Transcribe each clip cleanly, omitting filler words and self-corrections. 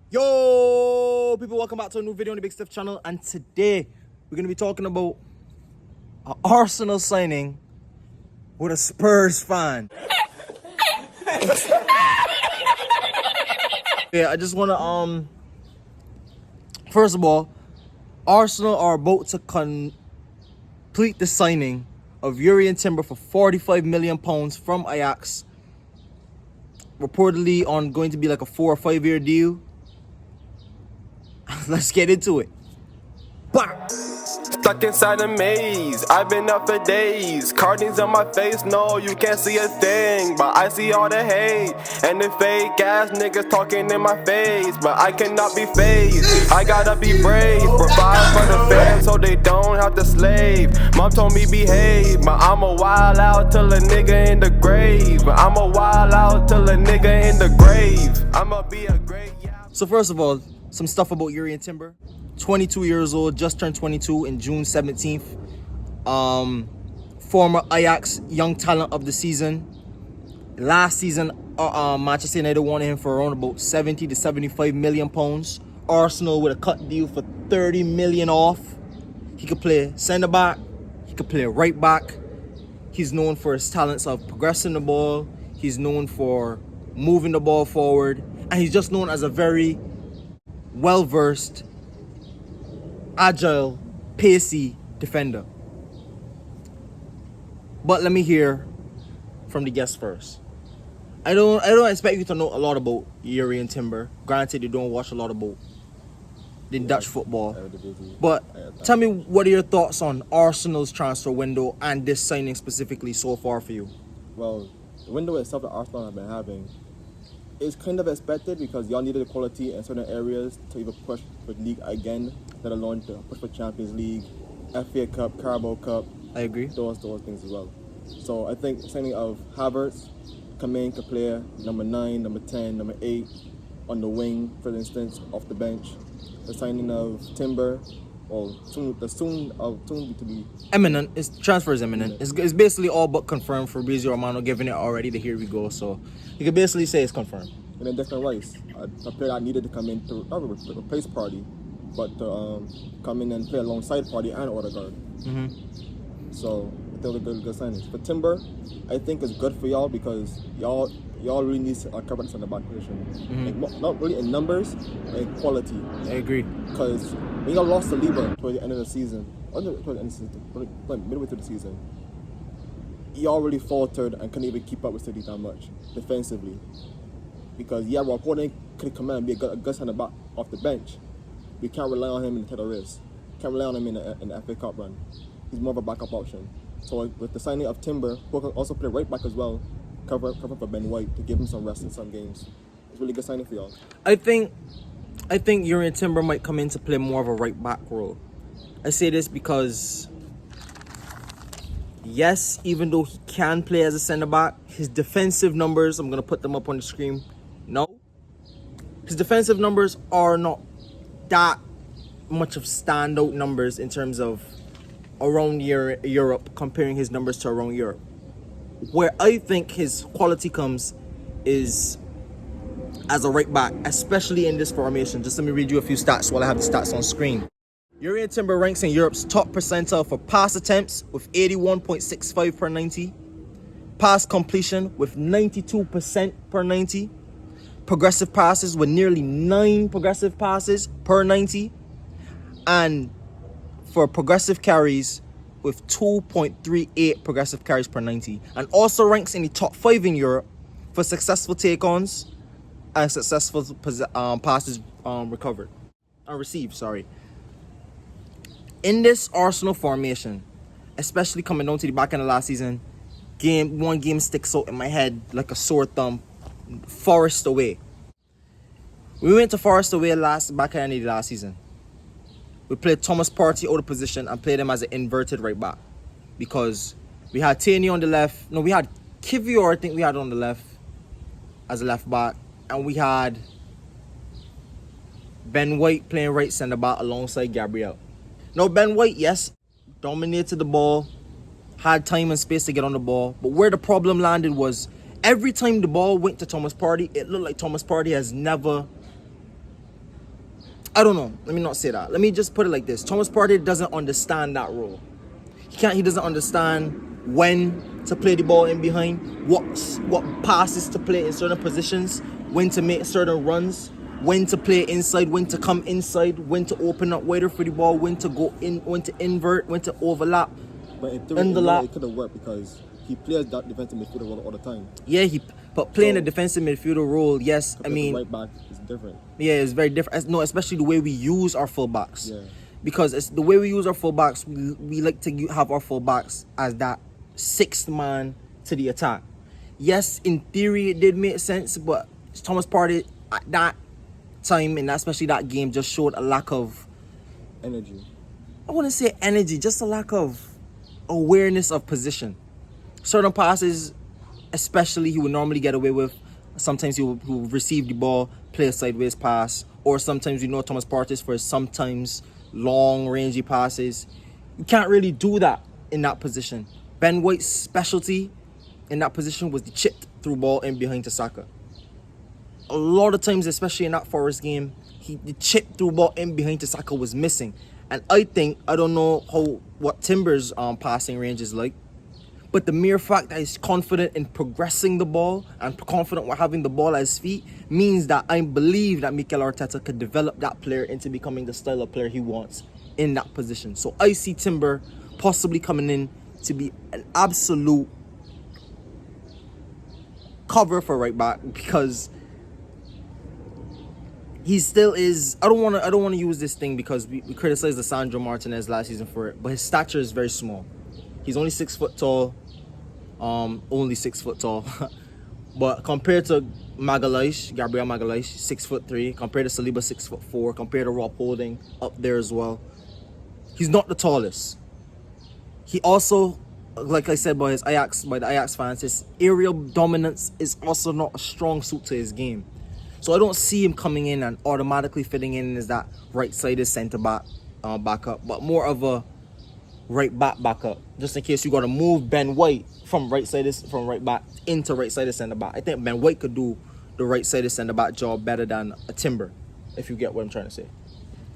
Yo, people, welcome back to a new video on the Big Stiff channel. And today, we're going to be talking about an Arsenal signing with a Spurs fan. Yeah, I just want to, first of all, Arsenal are about to complete the signing of Yuri and Timber for £45 million from Ajax. Reportedly on going to be like a 4 or 5 year deal. Let's get into it. Bah! Stuck inside a maze, I've been up for days. Cartings on my face, no, you can't see a thing. But I see all the hate and the fake ass niggas talking in my face. But I cannot be phased, I gotta be brave. Provide for the fam so they don't have to slave. Mom told me behave, but I'ma wild out till a nigga in the grave. I'ma wild out till a nigga in the grave. I'ma be a great So first of all, some stuff about Yuri and Timber. 22 years old, just turned 22 in June 17th. Former Ajax Young Talent of the Season. Last season, Manchester United wanted him for around about 70 to 75 million pounds. Arsenal with a cut deal for 30 million off. He could play centre back. He could play right back. He's known for his talents of progressing the ball. He's known for moving the ball forward. And he's just known as a very well-versed, agile, pacey defender. But let me hear from the guest first. I don't expect you to know a lot about Yuri and Timber. Granted, you don't watch a lot about the Dutch football. But tell me, what are your thoughts on Arsenal's transfer window and this signing specifically so far for you? Well, the window itself that Arsenal have been having is kind of expected because y'all needed quality in certain areas to even push for the league again, let alone to push for Champions League, FA Cup, Carabao Cup. I agree. Those things as well. So I think signing of Havertz, come in, can play number 9, number 10, number 8 on the wing, for instance, off the bench. The signing of Timber, or soon to be imminent. His transfer is imminent. It's basically all but confirmed. Fabrizio Romano giving it already. The here we go. So you can basically say it's confirmed. And then Declan Rice, a player that needed to come in to not replace Party, but to come in and play alongside Party and Odegaard. So I think they're good signings. For Timber, I think it's good for y'all because y'all really need a cover on the back position. Like, not really in numbers, but in quality. I agree. Because when y'all lost to Liba toward the end of the season, midway through the season, y'all really faltered and couldn't even keep up with City that much defensively. Because Rob Holding could come in and be a good center back off the bench. We can't rely on him in the title race. Can't rely on him in the FA Cup run. He's more of a backup option. So with the signing of Timber, who can also play right back as well, cover for Ben White to give him some rest in some games. It's really good signing for y'all. I think Yuri and Timber might come in to play more of a right back role. I say this because, yes, even though he can play as a centre back, his defensive numbers, I'm going to put them up on the screen. No. His defensive numbers are not that much of standout numbers in terms of around Europe, comparing his numbers to around Europe. Where I think his quality comes is as a right back, especially in this formation. Just let me read you a few stats while I have the stats on screen. Yuri and Timber ranks in Europe's top percentile for pass attempts with 81.65 per 90. Pass completion with 92% per 90. Progressive passes with nearly 9 progressive passes per 90. And for progressive carries with 2.38 progressive carries per 90. And also ranks in the top 5 in Europe for successful take-ons and successful passes received, sorry. In this Arsenal formation, especially coming down to the back end of last season, one game sticks out in my head like a sore thumb. Forest away. We went to Forest away back end of the last season. We played Thomas Partey out of position and played him as an inverted right back. Because we had Taney on the left. No, we had Kivior, I think we had on the left as a left back. And we had Ben White playing right centre back alongside Gabriel. Now, Ben White, yes, dominated the ball, had time and space to get on the ball. But where the problem landed was every time the ball went to Thomas Partey, it looked like Thomas Partey has never I don't know. Let me not say that. Let me just put it like this. Thomas Partey doesn't understand that role. He doesn't understand when to play the ball in behind, what passes to play in certain positions, when to make certain runs, when to play inside, when to come inside, when to open up wider for the ball, when to go in, when to invert, when to overlap. But in theory, it could have worked because he plays that defensive midfielder role all the time. Yeah, but playing a defensive midfielder role, yes, I mean, right back is different. Yeah, it's very different. No, especially the way we use our fullbacks. Yeah. Because it's the way we use our fullbacks, we like to have our fullbacks as that sixth man to the attack. Yes, in theory it did make sense, but Thomas Partey at that time and especially that game just showed a lack of energy. I wouldn't say energy, just a lack of awareness of position. Certain passes, especially, he would normally get away with. Sometimes he will receive the ball, play a sideways pass, or sometimes we know Thomas Partey for his sometimes long rangey passes. You can't really do that in that position. Ben White's specialty in that position was the chipped through ball in behind to Saka. A lot of times, especially in that Forest game, the chip through ball in behind to Saka was missing. And I don't know what Timber's passing range is like, but the mere fact that he's confident in progressing the ball and confident with having the ball at his feet means that I believe that Mikel Arteta could develop that player into becoming the style of player he wants in that position. So I see Timber possibly coming in to be an absolute cover for right back because he still is. I don't want to use this thing because we criticized Lisandro Martinez last season for it, but his stature is very small. He's only 6 foot tall. Only 6 foot tall. But compared to Gabriel Magalhaes, 6'3", compared to Saliba, 6'4", compared to Rob Holding up there as well, he's not the tallest. He also, like I said by the Ajax fans, his aerial dominance is also not a strong suit to his game. So I don't see him coming in and automatically fitting in as that right-sided centre-back backup, but more of a right-back backup, just in case you got to move Ben White from right back into right-sided centre-back. I think Ben White could do the right-sided centre-back job better than a Timber, if you get what I'm trying to say.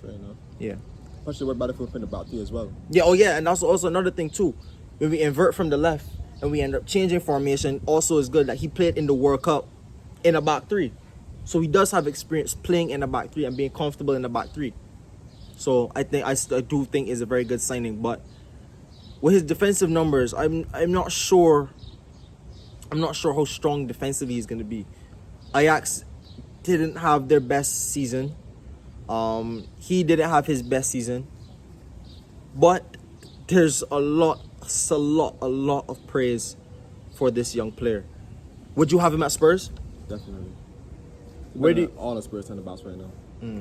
Fair enough. Yeah. Especially what Battlefield playing about too as well. Yeah, and that's also another thing too. When we invert from the left and we end up changing formation, also is good that he played in the World Cup in a back three. So he does have experience playing in a back three and being comfortable in the back three. So I do think is a very good signing. But with his defensive numbers, I'm not sure. I'm not sure how strong defensively he's going to be. Ajax didn't have their best season. He didn't have his best season. But there's a lot of praise for this young player. Would you have him at Spurs? Definitely. Where do all the Spurs centre backs right now?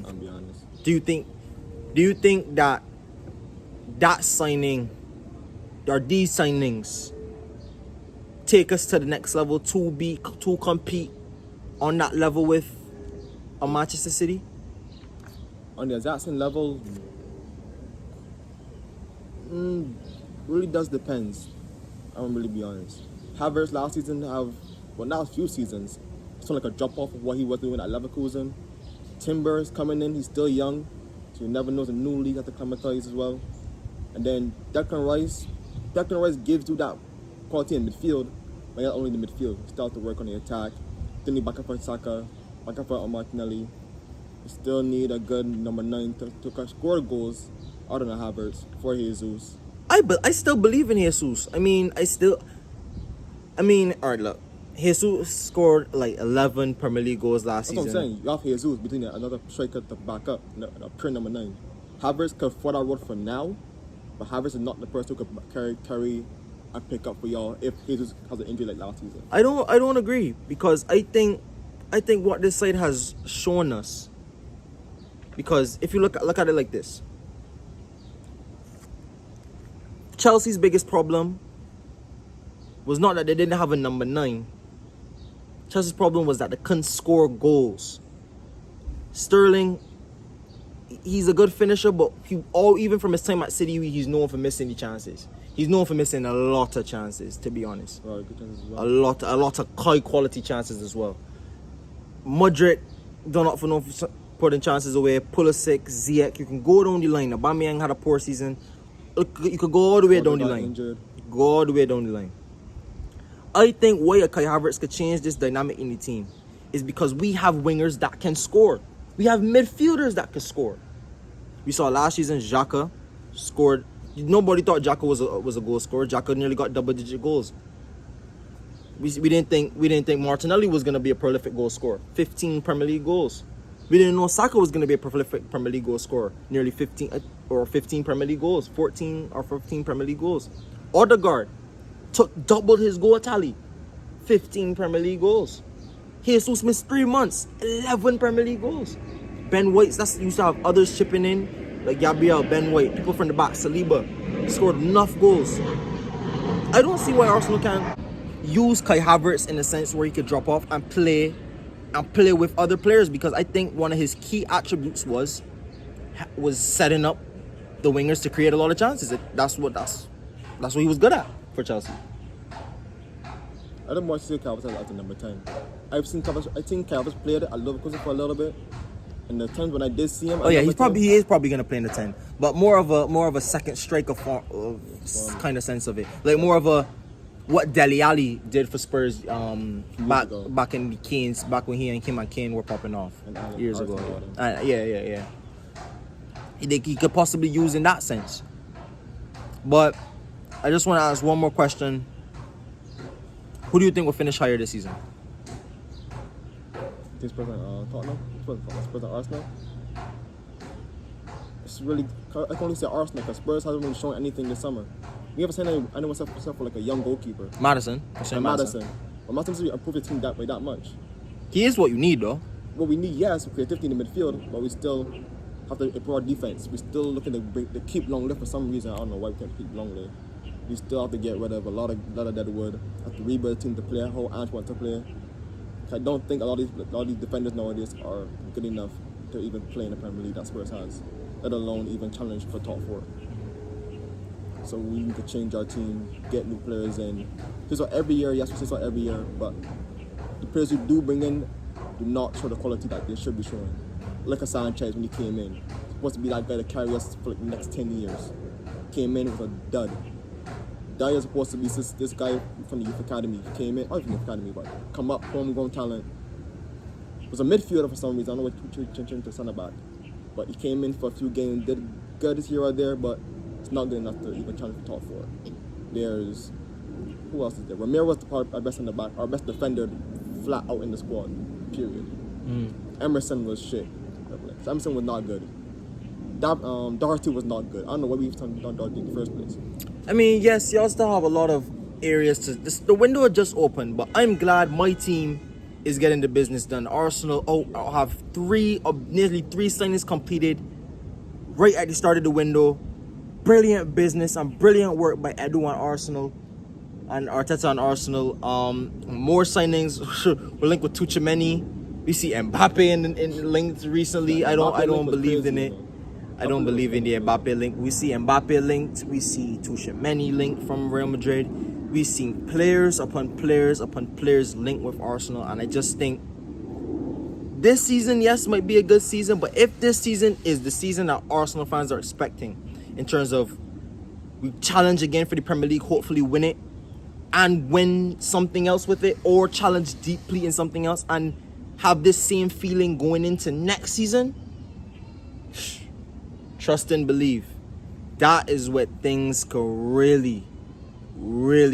I'll be honest. Do you think that signing or these signings take us to the next level to compete on that level with a Manchester City? On the exact same level, really does depends. I'm gonna really be honest. Havertz last season now a few seasons. It's like a drop off of what he was doing at Leverkusen. Timber's coming in, he's still young, so you never know, the new league has to acclimatize as well. And then Declan Rice gives you that quality in midfield, but not only the midfield. You start to work on the attack. Then you back up for Saka, back up for Martinelli. You still need a good number 9 to score goals other than Havertz for Jesus. I still believe in Jesus. I mean, all right, look. Jesus scored like 11 Premier League goals last season. That's what I'm saying. You have Jesus between another striker to back up, a pure number 9. Havertz could afford that role for now, but Havertz is not the person who could carry and pick up for y'all if Jesus has an injury like last season. I don't agree, because I think what this side has shown us, because if you look at it like this, Chelsea's biggest problem was not that they didn't have a number 9. Chelsea's problem was that they couldn't score goals. Sterling, he's a good finisher, but even from his time at City, he's known for missing the chances. He's known for missing a lot of chances, to be honest. Right, good chances as well. A lot of high quality chances as well. Modric, don't not for no. putting chances away. Pulisic, Ziyech, you can go down the line. Aubameyang had a poor season. You could go all the way down the line. Injured. Go all the way down the line. I think why Kai Havertz could change this dynamic in the team is because we have wingers that can score. We have midfielders that can score. We saw last season Xhaka scored. Nobody thought Xhaka was a goal scorer. Xhaka nearly got double-digit goals. We didn't think Martinelli was gonna be a prolific goal scorer. 15 Premier League goals. We didn't know Saka was gonna be a prolific Premier League goal scorer. Nearly 15 Premier League goals, 14 or 15 Premier League goals. Odegaard doubled his goal tally, 15 Premier League goals. Jesus missed 3 months, 11 Premier League goals. Ben White, that's used to have others chipping in, like Gabriel, Ben White, people from the back, Saliba, scored enough goals. I don't see why Arsenal can't use Kai Havertz in a sense where he could drop off and play with other players, because I think one of his key attributes was setting up the wingers to create a lot of chances. That's what he was good at for Chelsea. I don't want to see Calvert as a number 10. I think Calvert played a little closer for a little bit. And the times when I did see him, he is probably gonna play in the 10, but more of a second striker kind of sense of it, like more of a what Dele Alli did for Spurs back in the Kane's, back when he and Kim and Kane were popping off years ago. Yeah. He could possibly use in that sense. But I just want to ask one more question. Who do you think will finish higher this season? Spurs and Tottenham, Spurs and Arsenal. It's really, I can only say Arsenal because Spurs hasn't really shown anything this summer. We haven't seen anyone except for like a young goalkeeper. Madison. But Madison doesn't improve the team that much. He is what you need, though. What we need, yes, creativity in the midfield, but we still have to improve our defense. We're still looking to keep Longley for some reason. I don't know why we can't keep Longley. We still have to get rid of a lot of dead wood. Have to rebuild the team to play how Ange wants to play. I don't think a lot of these defenders nowadays are good enough to even play in the Premier League that Spurs has, let alone even challenge for top 4. So we need to change our team, get new players in. So every year, yes, we say so every year, but the players who do bring in do not show the quality that they should be showing. Like a Sanchez when he came in, supposed to be that guy to carry us for like the next 10 years. Came in with a dud. Dyer is supposed to be this guy from the youth academy. He came in, not from the youth academy, but come up, homegrown talent. Was a midfielder for some reason. I don't know what changed to center back, but he came in for a few games, did good here or there, but it's not good enough to even challenge for top 4. There's who else is there? Ramiro was our best center back, our best defender, flat out in the squad. Period. Emerson was shit. Emerson was not good. Doherty was not good. I don't know why we even done Doherty in the first place. I mean, yes, y'all still have a lot of areas to. The window had just opened, but I'm glad my team is getting the business done. Arsenal I'll have nearly three signings completed right at the start of the window. Brilliant business and brilliant work by Edu and Arsenal and Arteta and Arsenal. More signings. We're linked with Tuchemeni. We see Mbappe in linked recently. I don't believe in it. I don't believe in the Mbappe link. We see Mbappe linked. We see Tuchemeni linked from Real Madrid. We've seen players upon players upon players linked with Arsenal. And I just think this season, yes, might be a good season. But if this season is the season that Arsenal fans are expecting, in terms of we challenge again for the Premier League, hopefully win it, and win something else with it, or challenge deeply in something else and have this same feeling going into next season, trust and believe. That is what things could really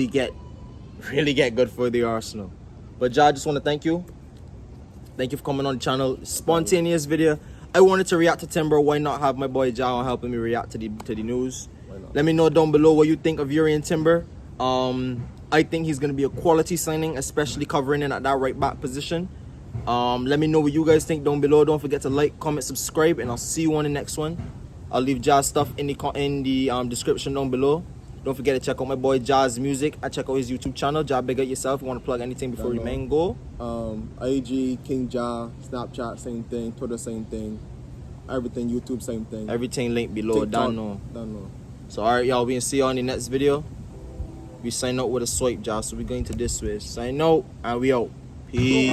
get good for the Arsenal. But I just want to thank you. Thank you for coming on the channel. Spontaneous video. I wanted to react to Timber. Why not have my boy Ja helping me react to the news? Let me know down below what you think of Yuri and Timber. I think he's going to be a quality signing, especially covering in at that right back position. Let me know what you guys think down below. Don't forget to like, comment, subscribe, and I'll see you on the next one. I'll leave Ja's stuff in the description down below. Don't forget to check out my boy Ja's music. I check out his YouTube channel. Ja, big up yourself. You want to plug anything before we main go? IG, King Ja, Snapchat, same thing. Twitter, same thing. Everything, YouTube, same thing. Everything linked below. TikTok, Don't know. know. So alright, y'all. We'll see you on the next video. We sign out with a swipe, Ja. So we're going to this way. Sign out and we out. Peace.